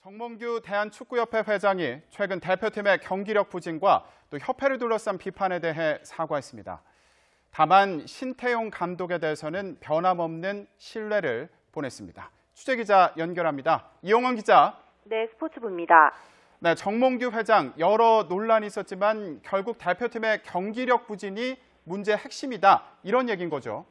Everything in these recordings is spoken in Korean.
정몽규 대한축구협회 회장이 최근 대표팀의 경기력 부진과 또 협회를 둘러싼 비판에 대해 사과했습니다. 다만 신태용 감독에 대해서는 변함없는 신뢰를 보냈습니다. 취재기자 연결합니다. 이용원 기자. 네, 스포츠부입니다. 네, 정몽규 회장 여러 논란이 있었지만 결국 대표팀의 경기력 부진이 문제의 핵심이다. 이런 얘기인 거죠.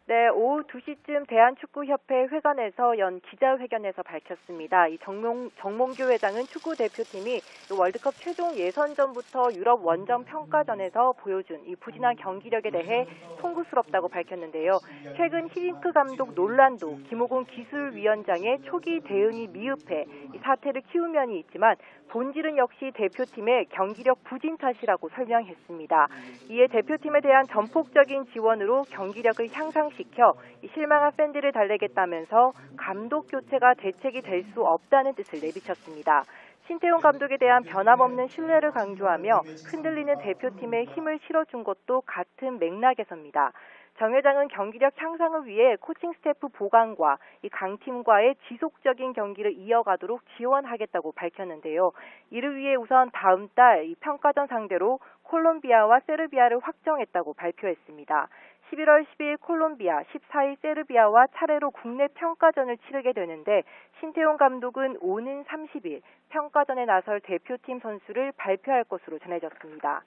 네, 오후 2시쯤 대한축구협회 회관에서 연 기자회견에서 밝혔습니다. 이 정몽규 회장은 축구 대표팀이 월드컵 최종 예선전부터 유럽 원정 평가전에서 보여준 이 부진한 경기력에 대해 송구스럽다고 밝혔는데요. 최근 히딩크 감독 논란도 김호곤 기술위원장의 초기 대응이 미흡해 이 사태를 키운 면이 있지만 본질은 역시 대표팀의 경기력 부진 탓이라고 설명했습니다. 이에 대표팀에 대한 전폭적인 지원으로 경기력을 향상시켜 실망한 팬들을 달래겠다면서 감독 교체가 대책이 될 수 없다는 뜻을 내비쳤습니다. 신태용 감독에 대한 변함없는 신뢰를 강조하며 흔들리는 대표팀에 힘을 실어준 것도 같은 맥락에서입니다. 정 회장은 경기력 향상을 위해 코칭 스태프 보강과 이 강팀과의 지속적인 경기를 이어가도록 지원하겠다고 밝혔는데요. 이를 위해 우선 다음 달 이 평가전 상대로 콜롬비아와 세르비아를 확정했다고 발표했습니다. 11월 10일 콜롬비아, 14일 세르비아와 차례로 국내 평가전을 치르게 되는데 신태용 감독은 오는 30일 평가전에 나설 대표팀 선수를 발표할 것으로 전해졌습니다.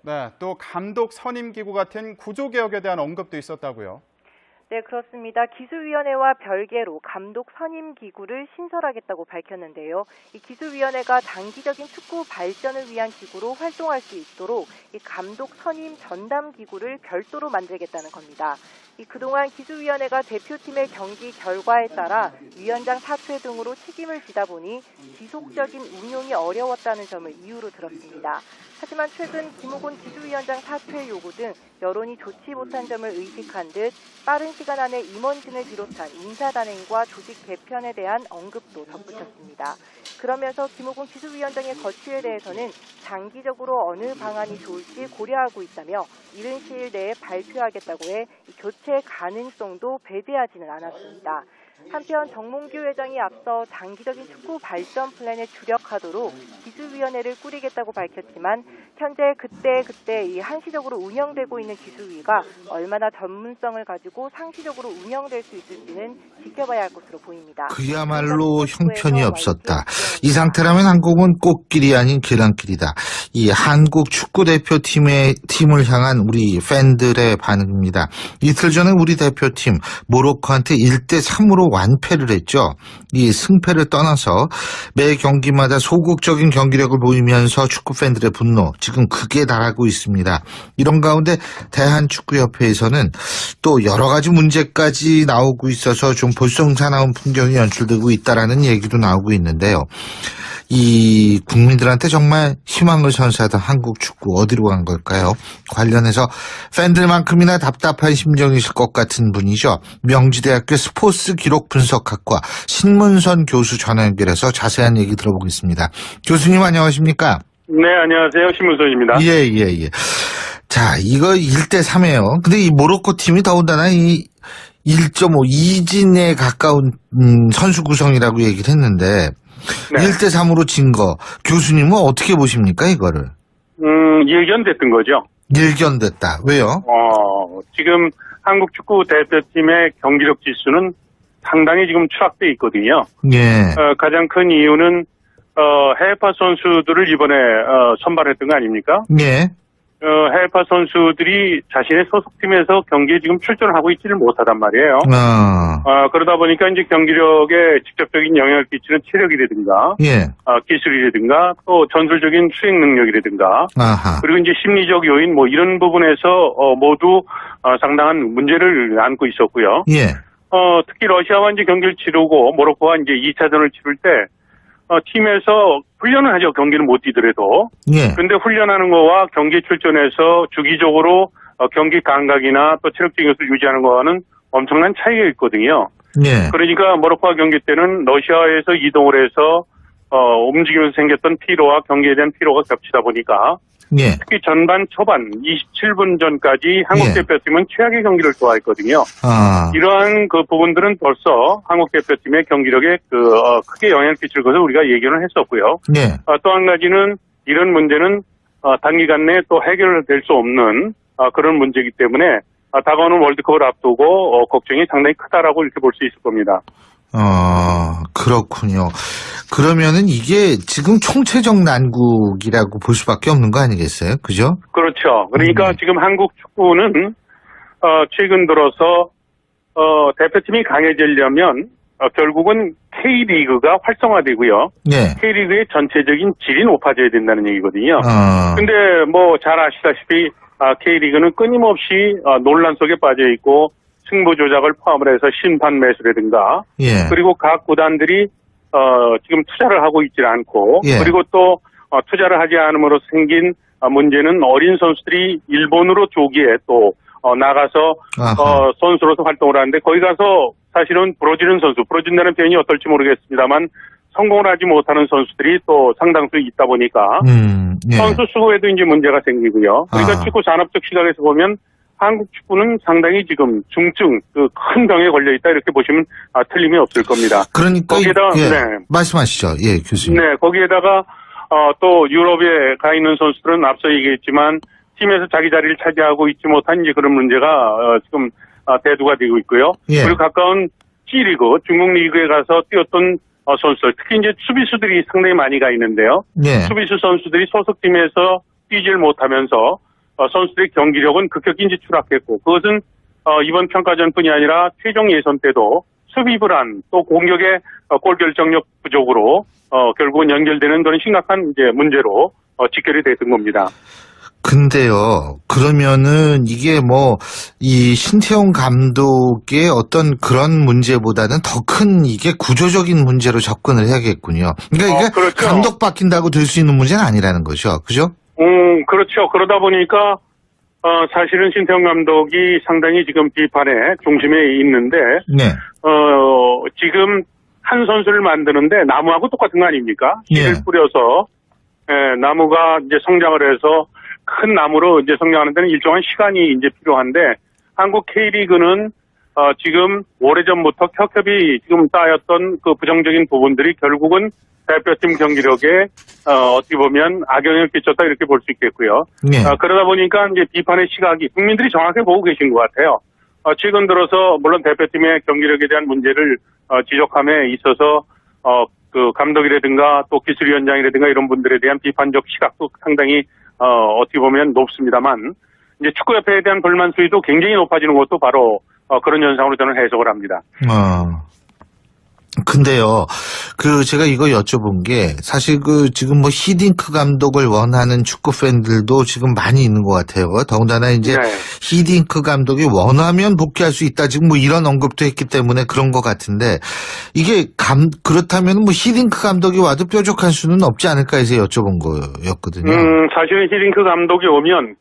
네, 또 감독 선임기구 같은 구조개혁에 대한 언급도 있었다고요. 네, 그렇습니다. 기술위원회와 별개로 감독 선임기구를 신설하겠다고 밝혔는데요. 이 기술위원회가 단기적인 축구 발전을 위한 기구로 활동할 수 있도록 이 감독 선임 전담기구를 별도로 만들겠다는 겁니다. 그동안 기술위원회가 대표팀의 경기 결과에 따라 위원장 사퇴 등으로 책임을 지다 보니 지속적인 운용이 어려웠다는 점을 이유로 들었습니다. 하지만 최근 김호곤 기술위원장 사퇴 요구 등 여론이 좋지 못한 점을 의식한 듯 빠른 시간 안에 임원진을 비롯한 인사단행과 조직 개편에 대한 언급도 덧붙였습니다. 그러면서 김호곤 기술위원장의 거취에 대해서는 장기적으로 어느 방안이 좋을지 고려하고 있다며 이른 시일 내에 발표하겠다고 해 교체 가능성도 배제하지는 않았습니다. 한편 정몽규 회장이 앞서 장기적인 축구 발전 플랜에 주력하도록 기술위원회를 꾸리겠다고 밝혔지만 현재 그때 이 한시적으로 운영되고 있는 기술위가 얼마나 전문성을 가지고 상시적으로 운영될 수 있을지는 지켜봐야 할 것으로 보입니다. 그야말로 형편이 없었다. 이 상태라면 한국은 꽃길이 아닌 계란길이다. 이 한국 축구 대표팀을 향한 우리 팬들의 반응입니다. 이틀 전에 우리 대표팀 모로코한테 1대3으로 완패를 했죠. 이 승패를 떠나서 매 경기마다 소극적인 경기력을 보이면서 축구 팬들의 분노 지금 극에 달하고 있습니다. 이런 가운데 대한축구협회에서는 또 여러 가지 문제까지 나오고 있어서 좀 볼썽사나운 풍경이 연출되고 있다라는 얘기도 나오고 있는데요. 이 국민들한테 정말 희망을 선사하던 한국 축구 어디로 간 걸까요? 관련해서 팬들만큼이나 답답한 심정이 있을 것 같은 분이죠. 명지대학교 스포츠 기록 분석학과 신문선 교수 전화 연결해서 자세한 얘기 들어보겠습니다. 교수님 안녕하십니까? 네, 안녕하세요. 신문선입니다. 예. 자, 이거 1대3이에요. 근데 이 모로코 팀이 더군다나 이 1.5 이진에 가까운 선수 구성이라고 얘기를 했는데 네. 1대3으로 진 거 교수님은 어떻게 보십니까 이거를? 일견됐던 거죠. 일견됐다. 왜요? 지금 한국 축구 대표팀의 경기력 지수는 상당히 지금 추락돼 있거든요. 예. 가장 큰 이유는 해외파 선수들을 이번에 선발했던 거 아닙니까? 예. 해외파 선수들이 자신의 소속팀에서 경기에 지금 출전을 하고 있지를 못하단 말이에요. 그러다 보니까 이제 경기력에 직접적인 영향을 끼치는 체력이라든가, 예. 기술이라든가, 또 전술적인 수행 능력이라든가, 아하. 그리고 이제 심리적 요인 뭐 이런 부분에서 모두 상당한 문제를 안고 있었고요. 예. 특히 러시아와 이제 경기를 치르고 모로코와 이제 2차전을 치를 때 팀에서 훈련을 하죠. 경기는 못 뛰더라도. 예. 근데 훈련하는 거와 경기 출전해서 주기적으로 경기 감각이나 또 체력적인 것을 유지하는 거와는 엄청난 차이가 있거든요. 예. 그러니까 모로코와 경기 때는 러시아에서 이동을 해서 움직이면서 생겼던 피로와 경기에 대한 피로가 겹치다 보니까 예. 특히 전반 초반 27분 전까지 한국 예. 대표팀은 최악의 경기를 좋아했거든요. 이러한 그 부분들은 벌써 한국 대표팀의 경기력에 크게 영향을 끼칠 것을 우리가 예견을 했었고요. 예. 또 한 가지는 이런 문제는 단기간 내에 또 해결될 수 없는 그런 문제이기 때문에 다가오는 월드컵을 앞두고 걱정이 상당히 크다라고 이렇게 볼 수 있을 겁니다. 그렇군요. 그러면은 이게 지금 총체적 난국이라고 볼 수밖에 없는 거 아니겠어요? 그죠? 그렇죠. 그러니까 지금 한국 축구는 최근 들어서 대표팀이 강해지려면 결국은 K리그가 활성화되고요. 네. K리그의 전체적인 질이 높아져야 된다는 얘기거든요. 근데 잘 아시다시피 K리그는 끊임없이 논란 속에 빠져 있고 승부 조작을 포함을 해서 심판 매수라든가 예. 그리고 각 구단들이 지금 투자를 하고 있지 않고 예. 그리고 또 투자를 하지 않음으로 생긴 문제는 어린 선수들이 일본으로 조기에 또 나가서 선수로서 활동을 하는데 거기 가서 사실은 부러진다는 표현이 어떨지 모르겠습니다만 성공을 하지 못하는 선수들이 또 상당수 있다 보니까 예. 선수 수급에도 이제 문제가 생기고요. 그러니까 축구 산업적 시각에서 보면 한국 축구는 상당히 지금 중증 큰 병에 걸려 있다 이렇게 보시면 틀림이 없을 겁니다. 그러니까 거기에다 네. 말씀하시죠. 예, 교수님. 네, 거기에다가 또 유럽에 가 있는 선수들은 앞서 얘기했지만 팀에서 자기 자리를 차지하고 있지 못한 이제 그런 문제가 지금 대두가 되고 있고요. 예. 그리고 가까운 G리그, 중국 리그에 가서 뛰었던 선수들, 특히 이제 수비수들이 상당히 많이 가 있는데요. 예. 수비수 선수들이 소속팀에서 뛰질 못하면서 선수들의 경기력은 급격히 이제 추락했고 그것은 이번 평가전뿐이 아니라 최종 예선 때도 수비 불안 또 공격의 골 결정력 부족으로 결국은 연결되는 그런 심각한 이제 문제로 직결이 됐던 겁니다. 근데요, 그러면은 이게 이 신태용 감독의 어떤 그런 문제보다는 더 큰 이게 구조적인 문제로 접근을 해야겠군요. 그러니까 이게 그렇죠. 감독 바뀐다고 될 수 있는 문제는 아니라는 거죠. 그죠? 그렇죠. 그러다 보니까 사실은 신태용 감독이 상당히 지금 비판의 중심에 있는데 네. 지금 한 선수를 만드는데 나무하고 똑같은 거 아닙니까? 씨를 예. 뿌려서 나무가 이제 성장을 해서 큰 나무로 이제 성장하는 데는 일정한 시간이 이제 필요한데 한국 K리그는 지금 오래전부터 켜켜이 지금 쌓였던 그 부정적인 부분들이 결국은 대표팀 경기력에 어떻게 보면 악영향을 끼쳤다 이렇게 볼 수 있겠고요. 네. 그러다 보니까 이제 비판의 시각이 국민들이 정확하게 보고 계신 것 같아요. 최근 들어서 물론 대표팀의 경기력에 대한 문제를 지적함에 있어서 그 감독이라든가 또 기술위원장이라든가 이런 분들에 대한 비판적 시각도 상당히 어떻게 보면 높습니다만 이제 축구협회에 대한 불만 수위도 굉장히 높아지는 것도 바로 그런 현상으로 저는 해석을 합니다. 근데요, 제가 이거 여쭤본 게, 사실 지금 히딩크 감독을 원하는 축구 팬들도 지금 많이 있는 것 같아요. 더군다나 이제 네. 히딩크 감독이 원하면 복귀할 수 있다. 지금 이런 언급도 했기 때문에 그런 것 같은데, 이게 그렇다면 히딩크 감독이 와도 뾰족한 수는 없지 않을까 해서 여쭤본 거였거든요. 사실은 히딩크 감독이 오면,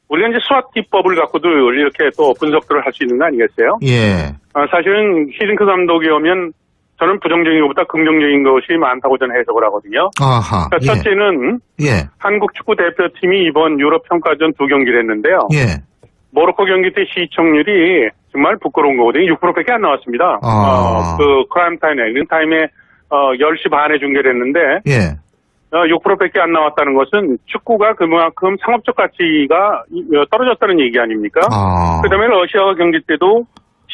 우리가 이제 수학 기법을 갖고도 이렇게 또 분석들을 할 수 있는 거 아니겠어요? 예. 사실은 히딩크 감독이 오면 저는 부정적인 것보다 긍정적인 것이 많다고 저는 해석을 하거든요. 아하. 그러니까 첫째는 예. 한국 축구 대표팀이 이번 유럽 평가전 2경기를 했는데요. 예. 모로코 경기 때 시청률이 정말 부끄러운 거거든요. 6%밖에 안 나왔습니다. 크라임 타임에 10시 반에 중계를 했는데 예. 6%밖에 안 나왔다는 것은 축구가 그만큼 상업적 가치가 떨어졌다는 얘기 아닙니까? 그다음에 러시아와 경기 때도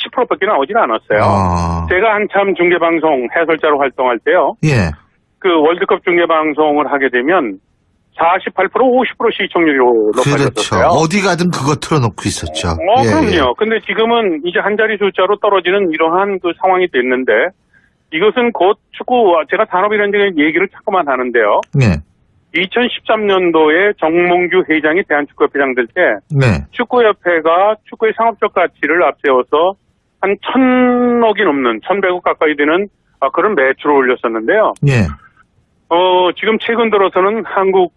10%밖에 나오진 않았어요. 제가 한참 중계방송 해설자로 활동할 때요. 예. 그 월드컵 중계방송을 하게 되면 48%, 50% 시청률로 높아졌어요. 그렇죠. 어디 가든 그거 틀어놓고 있었죠. 그럼요. 근데 지금은 이제 한 자리 숫자로 떨어지는 이러한 그 상황이 됐는데 이것은 곧 축구, 제가 산업이라는 얘기를 자꾸만 하는데요. 네. 2013년도에 정몽규 회장이 대한축구협회장 될 때 네. 축구협회가 축구의 상업적 가치를 앞세워서 한 1,000억이 넘는 1,100억 가까이 되는 그런 매출을 올렸었는데요. 예. 지금 최근 들어서는 한국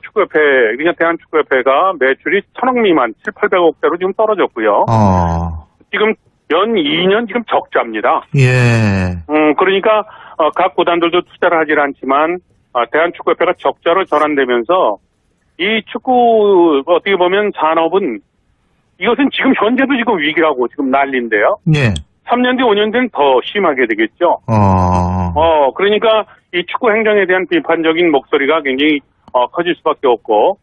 축구협회, 그냥 대한축구협회가 매출이 1,000억 미만, 7,800억대로 지금 떨어졌고요. 지금 연 2년 지금 적자입니다. 예. 그러니까 각 구단들도 투자를 하질 않지만 대한축구협회가 적자로 전환되면서 이 축구 어떻게 보면 산업은 이것은 지금 현재도 지금 위기라고 지금 난리인데요. 예. 3년 뒤, 5년 뒤는 더 심하게 되겠죠. 그러니까 이 축구 행정에 대한 비판적인 목소리가 굉장히 커질 수밖에 없고,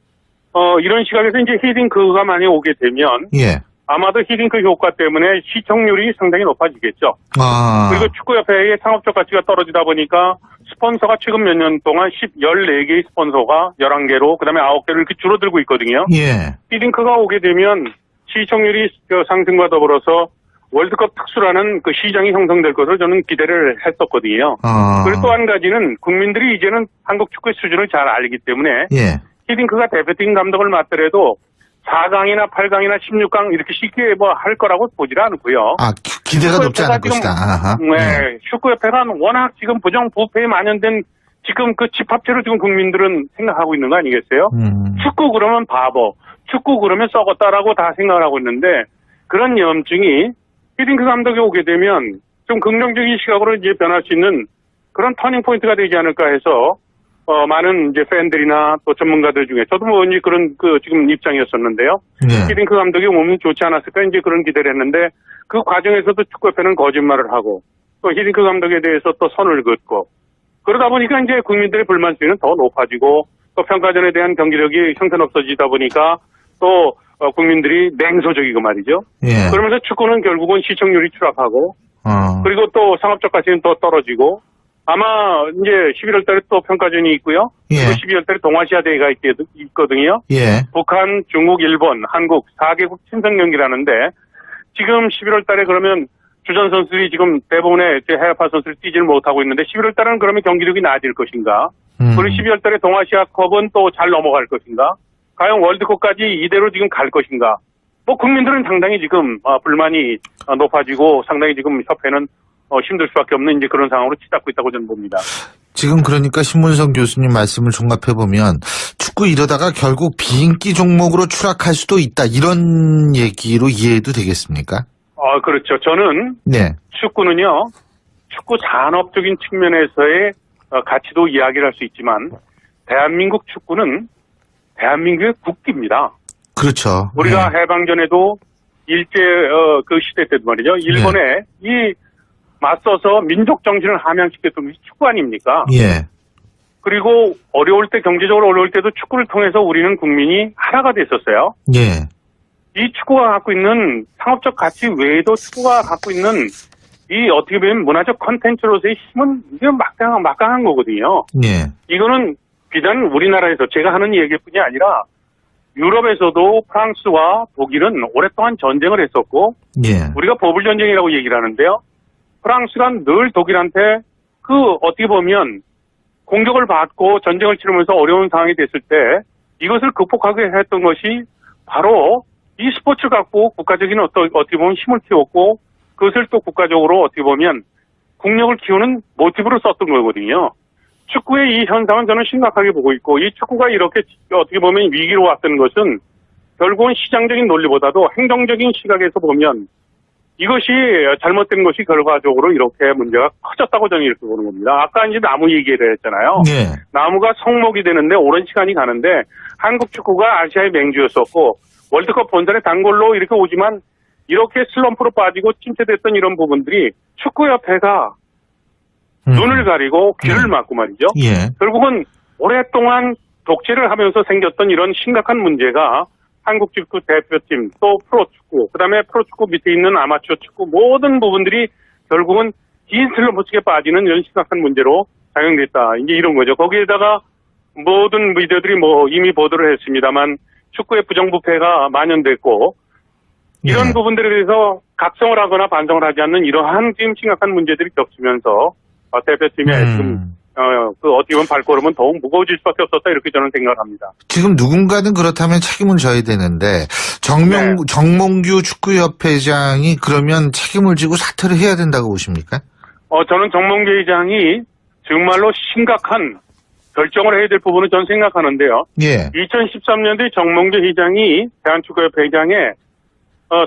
이런 시각에서 이제 히딩크가 많이 오게 되면, 예. 아마도 히딩크 효과 때문에 시청률이 상당히 높아지겠죠. 그리고 축구협회의 상업적 가치가 떨어지다 보니까 스폰서가 최근 몇 년 동안 14개의 스폰서가 11개로, 그 다음에 9개로 이렇게 줄어들고 있거든요. 예. 히딩크가 오게 되면 시청률이 상승과 더불어서 월드컵 특수라는 그 시장이 형성될 것을 저는 기대를 했었거든요. 그리고 또 한 가지는 국민들이 이제는 한국 축구의 수준을 잘 알기 때문에 예. 히딩크가 대표팀 감독을 맡더라도 4강이나 8강이나 16강 이렇게 쉽게 뭐 할 거라고 보질 않고요. 기대가 높지 않을 것이다. 네, 축구협회가 워낙 지금 부정부패에 만연된 지금 그 집합체로 지금 국민들은 생각하고 있는 거 아니겠어요? 축구 그러면 바보, 축구 그러면 썩었다라고 다 생각을 하고 있는데 그런 염증이 히딩크 감독이 오게 되면 좀 긍정적인 시각으로 이제 변할 수 있는 그런 터닝 포인트가 되지 않을까 해서 많은 이제 팬들이나 또 전문가들 중에 저도 뭐 이제 그런 그 지금 입장이었었는데요. 네. 히딩크 감독이 오면 좋지 않았을까 이제 그런 기대를 했는데 그 과정에서도 축구협회는 거짓말을 하고 또 히딩크 감독에 대해서 또 선을 긋고 그러다 보니까 이제 국민들의 불만 수위는 더 높아지고 또 평가전에 대한 경기력이 형편없어지다 보니까 또 국민들이 냉소적이고 말이죠. 예. 그러면서 축구는 결국은 시청률이 추락하고 그리고 또 상업적 가치는 더 떨어지고 아마 이제 11월 달에 또 평가전이 있고요. 예. 그리고 12월 달에 동아시아 대회가 있거든요. 예. 북한, 중국, 일본, 한국 4개국 친선 경기라는데 지금 11월 달에 그러면 주전 선수들이 지금 대부분의 해외파 선수를 뛰지를 못하고 있는데 11월 달에는 그러면 경기력이 나아질 것인가? 그리고 12월 달에 동아시아컵은 또 잘 넘어갈 것인가? 과연 월드컵까지 이대로 지금 갈 것인가? 뭐 국민들은 상당히 지금 불만이 높아지고 상당히 지금 협회는 힘들 수밖에 없는 이제 그런 상황으로 치닫고 있다고 저는 봅니다. 지금 그러니까 신문성 교수님 말씀을 종합해보면 축구 이러다가 결국 비인기 종목으로 추락할 수도 있다. 이런 얘기로 이해해도 되겠습니까? 그렇죠. 저는 네. 축구는요. 축구 산업적인 측면에서의 가치도 이야기를 할 수 있지만 대한민국 축구는 대한민국의 국기입니다. 그렇죠. 우리가 해방전에도 일제 그 시대 때도 말이죠. 일본에 이 맞서서 민족 정신을 함양시켰던 것이 축구 아닙니까? 예. 그리고 어려울 때 경제적으로 어려울 때도 축구를 통해서 우리는 국민이 하나가 됐었어요. 예. 이 축구가 갖고 있는 상업적 가치 외에도 축구가 갖고 있는 이 어떻게 보면 문화적 컨텐츠로서의 힘은 이게 막강한 거거든요. 예. 이거는 비단 우리나라에서 제가 하는 얘기뿐이 아니라 유럽에서도 프랑스와 독일은 오랫동안 전쟁을 했었고 예. 우리가 버블 전쟁이라고 얘기를 하는데요. 프랑스가 늘 독일한테 그 어떻게 보면 공격을 받고 전쟁을 치르면서 어려운 상황이 됐을 때 이것을 극복하게 했던 것이 바로 이 스포츠 갖고 국가적인 어떻게 보면 힘을 키웠고 그것을 또 국가적으로 어떻게 보면 국력을 키우는 모티브로 썼던 거거든요. 축구의 이 현상은 저는 심각하게 보고 있고 이 축구가 이렇게 어떻게 보면 위기로 왔던 것은 결국은 시장적인 논리보다도 행정적인 시각에서 보면 이것이 잘못된 것이 결과적으로 이렇게 문제가 커졌다고 저는 이렇게 보는 겁니다. 아까 이제 나무 얘기를 했잖아요. 예. 나무가 성목이 되는데 오랜 시간이 가는데 한국 축구가 아시아의 맹주였었고 월드컵 본선에 단골로 이렇게 오지만 이렇게 슬럼프로 빠지고 침체됐던 이런 부분들이 축구협회가 눈을 가리고 귀를 막고 말이죠. 예. 결국은 오랫동안 독재를 하면서 생겼던 이런 심각한 문제가 한국 축구 대표팀, 또 프로축구, 그다음에 프로축구 밑에 있는 아마추어 축구 모든 부분들이 결국은 긴 슬럼프 속에 빠지는 이런 심각한 문제로 작용됐다. 이제 이런 거죠. 거기에다가 모든 미디어들이 뭐 이미 보도를 했습니다만 축구의 부정부패가 만연됐고 이런 부분들에 대해서 각성을 하거나 반성을 하지 않는 이러한 지금 심각한 문제들이 겹치면서 대표팀의 지금 그 어떻게 보면 발걸음은 더욱 무거워질 수밖에 없었다 이렇게 저는 생각을 합니다. 지금 누군가는 그렇다면 책임을 져야 되는데 정몽규 축구협회장이 그러면 책임을 지고 사퇴를 해야 된다고 보십니까? 저는 정몽규 회장이 정말로 심각한 결정을 해야 될 부분은 저는 생각하는데요. 예. 2013년도에 정몽규 회장이 대한축구협회 회장에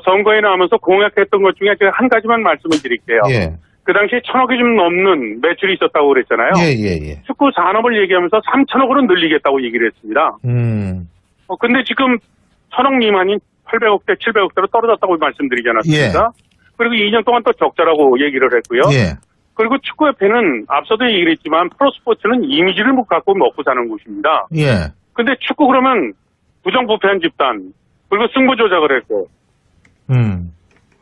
선거에 나오면서 공약했던 것 중에 제가 한 가지만 말씀을 드릴게요. 예. 그 당시에 1,000억이 좀 넘는 매출이 있었다고 그랬잖아요. 예. 축구 산업을 얘기하면서 3,000억으로 늘리겠다고 얘기를 했습니다. 근데 지금 1,000억 미만인 800억대, 700억대로 떨어졌다고 말씀드리지 않았습니까? 그리고 2년 동안 또 적자라고 얘기를 했고요. 예. 그리고 축구협회는 앞서도 얘기를 했지만 프로스포츠는 이미지를 갖고 먹고 사는 곳입니다. 예. 근데 축구 그러면 부정부패한 집단, 그리고 승부 조작을 했고,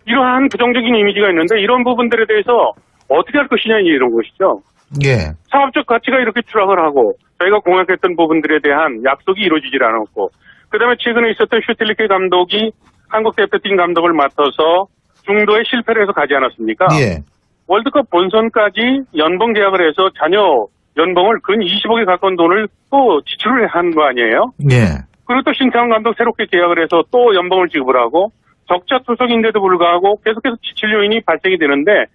이러한 부정적인 이미지가 있는데 이런 부분들에 대해서 어떻게 할 것이냐 이런 것이죠. 예. 상업적 가치가 이렇게 추락을 하고 저희가 공약했던 부분들에 대한 약속이 이루어지질 않았고, 그다음에 최근에 있었던 슈틸리케 감독이 한국 대표팀 감독을 맡아서 중도에 실패를 해서 가지 않았습니까? 예. 월드컵 본선까지 연봉 계약을 해서 자녀 연봉을 근 20억에 가까운 돈을 또 지출을 한 거 아니에요? 예. 그리고 또 신태환 감독 새롭게 계약을 해서 또 연봉을 지급을 하고 적자 투석인데도 불구하고 계속해서 지출 요인이 발생이 되는데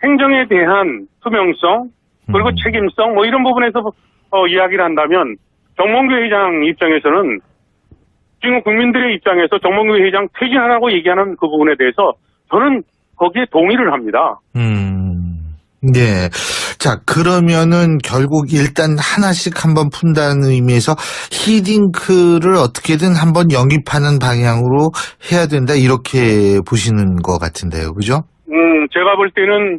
행정에 대한 투명성 그리고 책임성 뭐 이런 부분에서 이야기를 한다면 정몽규 회장 입장에서는 지금 국민들의 입장에서 정몽규 회장 퇴진하라고 얘기하는 그 부분에 대해서 저는 거기에 동의를 합니다. 네. 자, 그러면은 결국 일단 하나씩 한번 푼다는 의미에서 히딩크를 어떻게든 한번 영입하는 방향으로 해야 된다, 이렇게 보시는 것 같은데요. 그죠? 제가 볼 때는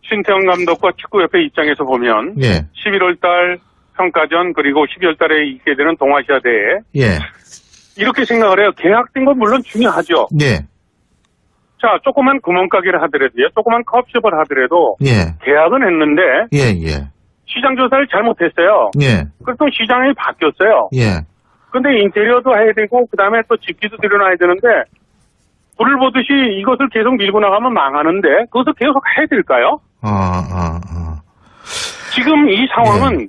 신태영 감독과 축구협회 입장에서 보면 예. 11월 달 평가전 그리고 12월 달에 있게 되는 동아시아 대회 예. 이렇게 생각을 해요. 계약된 건 물론 중요하죠. 예. 자, 조그만 구멍가게를 하더라도요. 조그만 컵숍을 하더라도 예. 계약은 했는데 예. 예. 시장 조사를 잘못했어요. 예. 그래서 또 시장이 바뀌었어요. 예. 근데 인테리어도 해야 되고 그다음에 또 집기도 들여놔야 되는데 불을 보듯이 이것을 계속 밀고 나가면 망하는데 그것을 계속 해야 될까요? 지금 이 상황은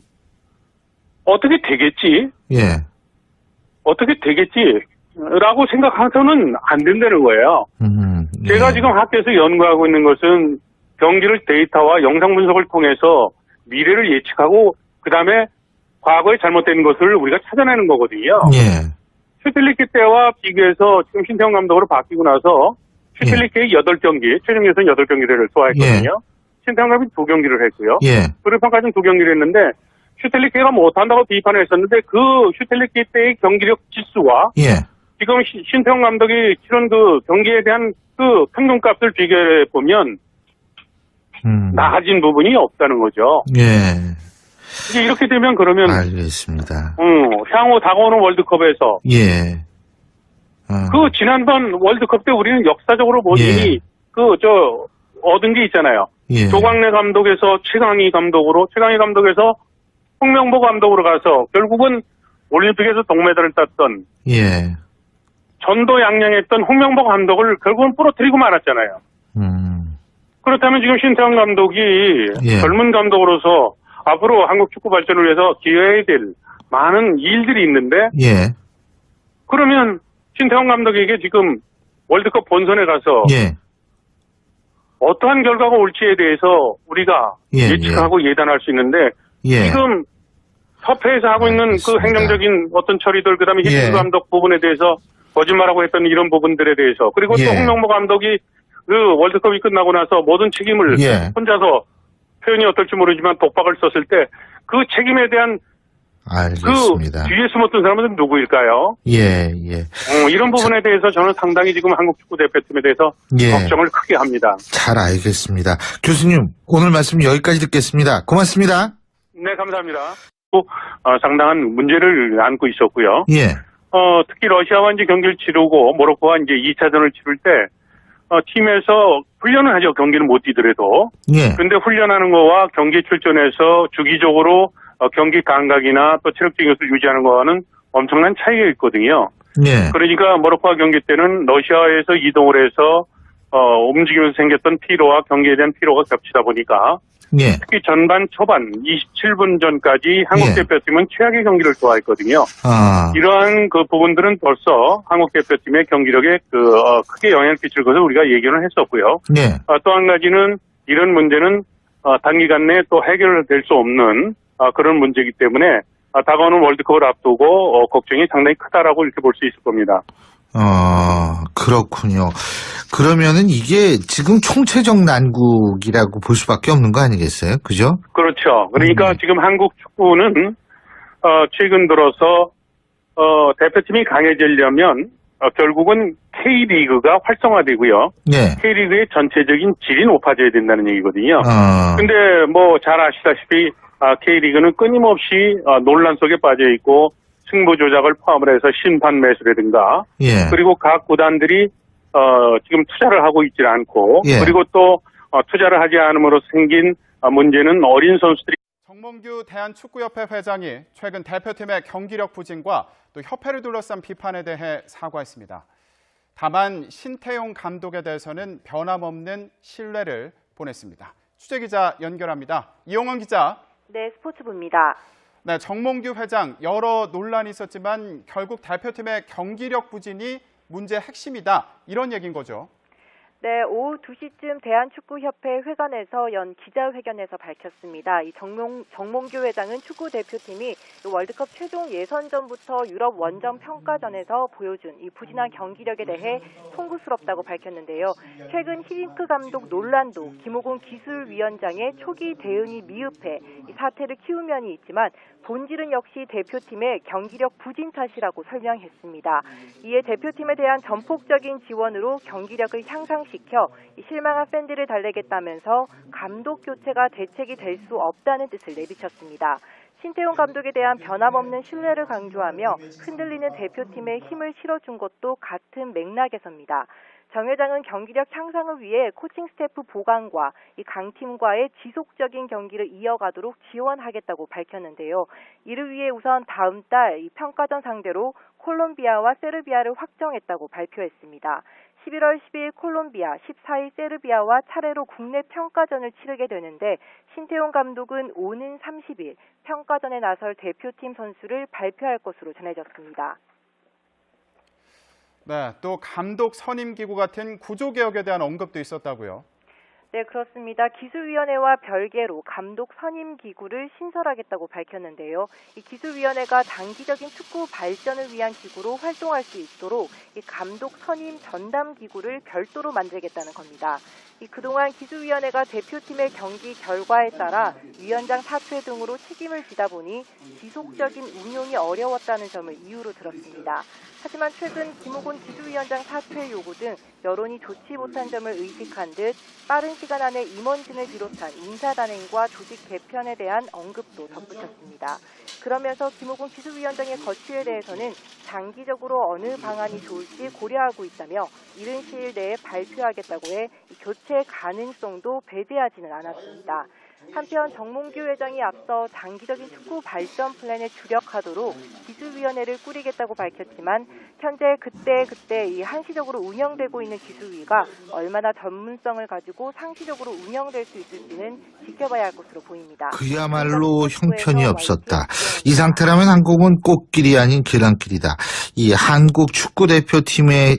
어떻게 되겠지? 예. 어떻게 되겠지라고 생각해서는 안 된다는 거예요. 예. 제가 지금 학교에서 연구하고 있는 것은 경기를 데이터와 영상 분석을 통해서 미래를 예측하고 그다음에 과거에 잘못된 것을 우리가 찾아내는 거거든요. 예. 슈틸리케 때와 비교해서 지금 신태영 감독으로 바뀌고 나서 슈틸리케의 8경기, 최종 예선 8경기를 소화했거든요. 신태영 감독이 2경기를 했고요. 예. 그리고 평가전 2경기를 했는데 슈틸리케가 못한다고 비판을 했었는데 그 슈틸리케 때의 경기력 지수와 예. 지금 신태영 감독이 치른 그 경기에 대한 그 평균값을 비교해 보면 나아진 부분이 없다는 거죠. 예. 이제 이렇게 되면 그러면 알겠습니다. 향후 다가오는 월드컵에서 예. 그 지난번 월드컵 때 우리는 역사적으로 본인이 얻은 게 있잖아요. 예. 조광래 감독에서 최강희 감독에서 홍명보 감독으로 가서 결국은 올림픽에서 동메달을 땄던 예. 전도 양양했던 홍명보 감독을 결국은 부러뜨리고 말았잖아요. 그렇다면 지금 신태환 감독이 예. 젊은 감독으로서 앞으로 한국 축구 발전을 위해서 기여해야 될 많은 일들이 있는데 예. 그러면 신태환 감독에게 지금 월드컵 본선에 가서 예. 어떠한 결과가 올지에 대해서 우리가 예, 예측하고 예단할 수 있는데 예. 지금 협회에서 하고 있는 알겠습니다. 그 행정적인 어떤 처리들 그다음에 예. 히딩크 감독 부분에 대해서 거짓말하고 했던 이런 부분들에 대해서 그리고 예. 또 홍명보 감독이 그 월드컵이 끝나고 나서 모든 책임을 예. 혼자서 표현이 어떨지 모르지만 독박을 썼을 때 그 책임에 대한 알겠습니다. 그 뒤에 숨었던 사람은 누구일까요? 예, 예. 이런 부분에 대해서 저는 상당히 지금 한국 축구 대표팀에 대해서 예. 걱정을 크게 합니다. 잘 알겠습니다. 교수님, 오늘 말씀 여기까지 듣겠습니다. 고맙습니다. 네, 감사합니다. 상당한 문제를 안고 있었고요. 예. 특히 러시아와 이제 경기를 치르고 모로코와 이제 2차전을 치를 때 팀에서 훈련을 하죠. 경기는 못 뛰더라도. 예. 근데 훈련하는 거와 경기 출전해서 주기적으로 경기 감각이나 또 체력적인 것을 유지하는 거와는 엄청난 차이가 있거든요. 예. 그러니까 모로코와 경기 때는 러시아에서 이동을 해서 움직이면서 생겼던 피로와 경기에 대한 피로가 겹치다 보니까 예. 특히 전반 초반 27분 전까지 한국 예. 대표팀은 최악의 경기를 좋아했거든요. 이러한 그 부분들은 벌써 한국 대표팀의 경기력에 크게 영향을 끼칠 것을 우리가 예견을 했었고요. 예. 또 한 가지는 이런 문제는 단기간 내에 또 해결될 수 없는 그런 문제이기 때문에 다가오는 월드컵을 앞두고 걱정이 상당히 크다라고 이렇게 볼 수 있을 겁니다. 그렇군요. 그러면은 이게 지금 총체적 난국이라고 볼 수밖에 없는 거 아니겠어요? 그죠? 그렇죠. 그러니까 지금 한국 축구는 최근 들어서 대표팀이 강해지려면 결국은 K리그가 활성화되고요. 예. K리그의 전체적인 질이 높아져야 된다는 얘기거든요. 어. 근데 뭐 잘 아시다시피 K리그는 끊임없이 논란 속에 빠져 있고 승부 조작을 포함을 해서 심판 매수라든가 예. 그리고 각 구단들이 지금 투자를 하고 있지 않고 예. 그리고 또 투자를 하지 않음으로 생긴 문제는 어린 선수들이 정몽규 대한축구협회 회장이 최근 대표팀의 경기력 부진과 또 협회를 둘러싼 비판에 대해 사과했습니다. 다만 신태용 감독에 대해서는 변함없는 신뢰를 보냈습니다. 취재기자 연결합니다. 이용원 기자. 네, 스포츠부입니다. 네, 정몽규 회장 여러 논란이 있었지만 결국 대표팀의 경기력 부진이 문제의 핵심이다. 이런 얘기인 거죠. 네, 오후 2시쯤 대한축구협회 회관에서 연 기자회견에서 밝혔습니다. 이 정몽규 회장은 축구 대표팀이 월드컵 최종 예선전부터 유럽 원정 평가전에서 보여준 이 부진한 경기력에 대해 송구스럽다고 밝혔는데요. 최근 히딩크 감독 논란도 김호곤 기술위원장의 초기 대응이 미흡해 이 사태를 키운 면이 있지만 본질은 역시 대표팀의 경기력 부진 탓이라고 설명했습니다. 이에 대표팀에 대한 전폭적인 지원으로 경기력을 향상시켜 실망한 팬들을 달래겠다면서 감독 교체가 대책이 될 수 없다는 뜻을 내비쳤습니다. 신태용 감독에 대한 변함없는 신뢰를 강조하며 흔들리는 대표팀에 힘을 실어준 것도 같은 맥락에서입니다. 정 회장은 경기력 향상을 위해 코칭 스태프 보강과 이 강팀과의 지속적인 경기를 이어가도록 지원하겠다고 밝혔는데요. 이를 위해 우선 다음 달 이 평가전 상대로 콜롬비아와 세르비아를 확정했다고 발표했습니다. 11월 10일 콜롬비아, 14일 세르비아와 차례로 국내 평가전을 치르게 되는데 신태용 감독은 오는 30일 평가전에 나설 대표팀 선수를 발표할 것으로 전해졌습니다. 네, 또 감독 선임 기구 같은 구조 개혁에 대한 언급도 있었다고요. 네, 그렇습니다. 기술위원회와 별개로 감독 선임 기구를 신설하겠다고 밝혔는데요. 이 기술위원회가 단기적인 축구 발전을 위한 기구로 활동할 수 있도록 이 감독 선임 전담 기구를 별도로 만들겠다는 겁니다. 그동안 기술위원회가 대표팀의 경기 결과에 따라 위원장 사퇴 등으로 책임을 지다 보니 지속적인 운용이 어려웠다는 점을 이유로 들었습니다. 하지만 최근 김호곤 기술위원장 사퇴 요구 등 여론이 좋지 못한 점을 의식한 듯 빠른 시간 안에 임원진을 비롯한 인사단행과 조직 개편에 대한 언급도 덧붙였습니다. 그러면서 김호곤 기술위원장의 거취에 대해서는 장기적으로 어느 방안이 좋을지 고려하고 있다며 이른 시일 내에 발표하겠다고 해 교체 가능성도 배제하지는 않았습니다. 한편 정몽규 회장이 앞서 장기적인 축구 발전 플랜에 주력하도록 기술위원회를 꾸리겠다고 밝혔지만 현재 그때 이 한시적으로 운영되고 있는 기술위가 얼마나 전문성을 가지고 상시적으로 운영될 수 있을지는 지켜봐야 할 것으로 보입니다. 그야말로 형편이 없었다. 이 상태라면 한국은 꽃길이 아닌 계란길이다. 이 한국 축구 대표팀을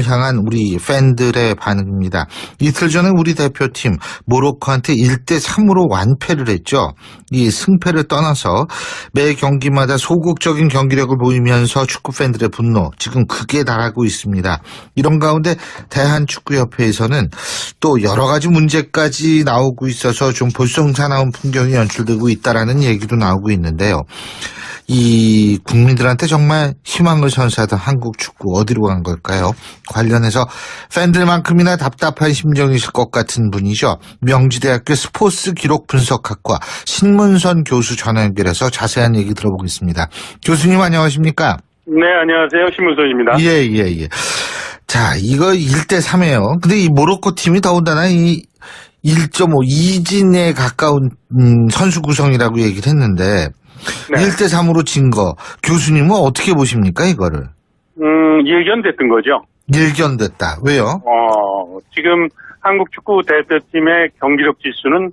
향한 우리 팬들의 반응입니다. 이틀 전에 우리 대표팀 모로코한테 1대3으로 완패를 했죠. 이 승패를 떠나서 매 경기마다 소극적인 경기력을 보이면서 축구 팬들의 분노 지금 극에 달하고 있습니다. 이런 가운데 대한축구협회에서는 또 여러 가지 문제까지 나오고 있어서 좀 볼썽사나운 풍경이 연출되고 있다라는 얘기도 나오고 있는데요. 이 국민들한테 정말 희망을 선사하던 한국 축구 어디로 간 걸까요? 관련해서 팬들만큼이나 답답한 심정이실 것 같은 분이죠. 명지대학교 스포츠 기록 분석학과 신문선 교수 전화 연결해서 자세한 얘기 들어보겠습니다. 교수님 안녕하십니까? 네, 안녕하세요. 신문선입니다. 예. 자, 이거 1대3이에요. 근데 이 모로코 팀이 더군다나 이 1.5 이진에 가까운 선수 구성이라고 얘기를 했는데 네. 1대3으로 진 거 교수님은 어떻게 보십니까 이거를? 예견됐던 거죠. 예견됐다. 왜요? 지금 한국 축구 대표팀의 경기력 지수는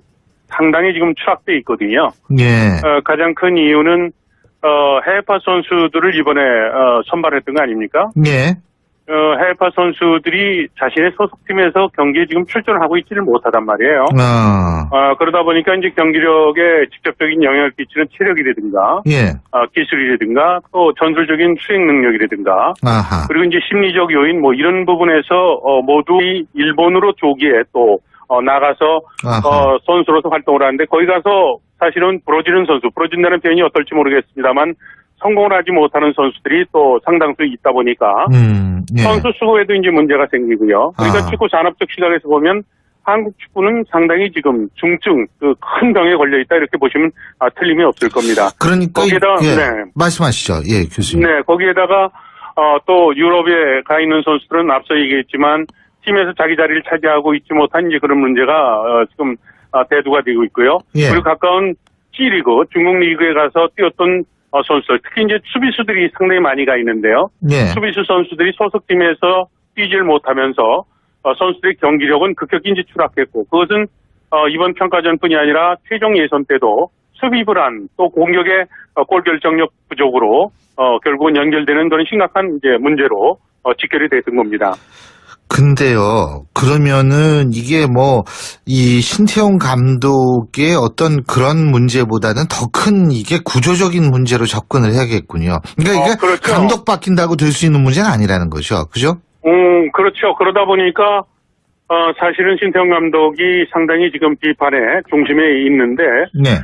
상당히 지금 추락돼 있거든요. 예. 가장 큰 이유는 해외파 선수들을 이번에 선발했던 거 아닙니까? 예. 해외파 선수들이 자신의 소속팀에서 경기에 지금 출전을 하고 있지를 못하단 말이에요. 그러다 보니까 이제 경기력에 직접적인 영향을 끼치는 체력이라든가, 예. 기술이라든가, 또 전술적인 수행 능력이라든가, 아하. 그리고 이제 심리적 요인 뭐 이런 부분에서 모두 일본으로 조기에 또 나가서 선수로서 활동을 하는데 거기 가서 사실은 부러지는 선수, 부러진다는 표현이 어떨지 모르겠습니다만 성공을 하지 못하는 선수들이 또 상당수 있다 보니까 예. 선수 수급에도 이제 문제가 생기고요. 그러니까 축구 산업적 시각에서 보면 한국 축구는 상당히 지금 중증 그 큰 병에 걸려 있다 이렇게 보시면 틀림이 없을 겁니다. 그러니까 거기에다 네. 말씀하시죠. 예, 교수님. 네, 거기에다가 또 유럽에 가 있는 선수들은 앞서 얘기했지만 팀에서 자기 자리를 차지하고 있지 못한 이제 그런 문제가 지금 대두가 되고 있고요. 예. 그리고 가까운 C리그, 중국 리그에 가서 뛰었던 선수들, 특히 이제 수비수들이 상당히 많이 가 있는데요. 예. 수비수 선수들이 소속팀에서 뛰질 못하면서 선수들의 경기력은 급격히 이제 추락했고, 그것은 이번 평가전뿐이 아니라 최종 예선 때도 수비 불안, 또 공격의 골 결정력 부족으로 결국은 연결되는 그런 심각한 이제 문제로 직결이 됐던 겁니다. 근데요, 그러면은 이게 뭐, 이 신태용 감독의 어떤 그런 문제보다는 더 큰 이게 구조적인 문제로 접근을 해야겠군요. 그러니까 이게 그렇죠. 감독 바뀐다고 될 수 있는 문제는 아니라는 거죠. 그죠? 그렇죠. 그러다 보니까 사실은 신태용 감독이 상당히 지금 비판의 중심에 있는데, 네.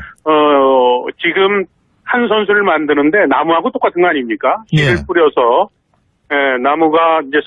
지금 한 선수를 만드는데 나무하고 똑같은 거 아닙니까? 씨를 예. 뿌려서 나무가 이제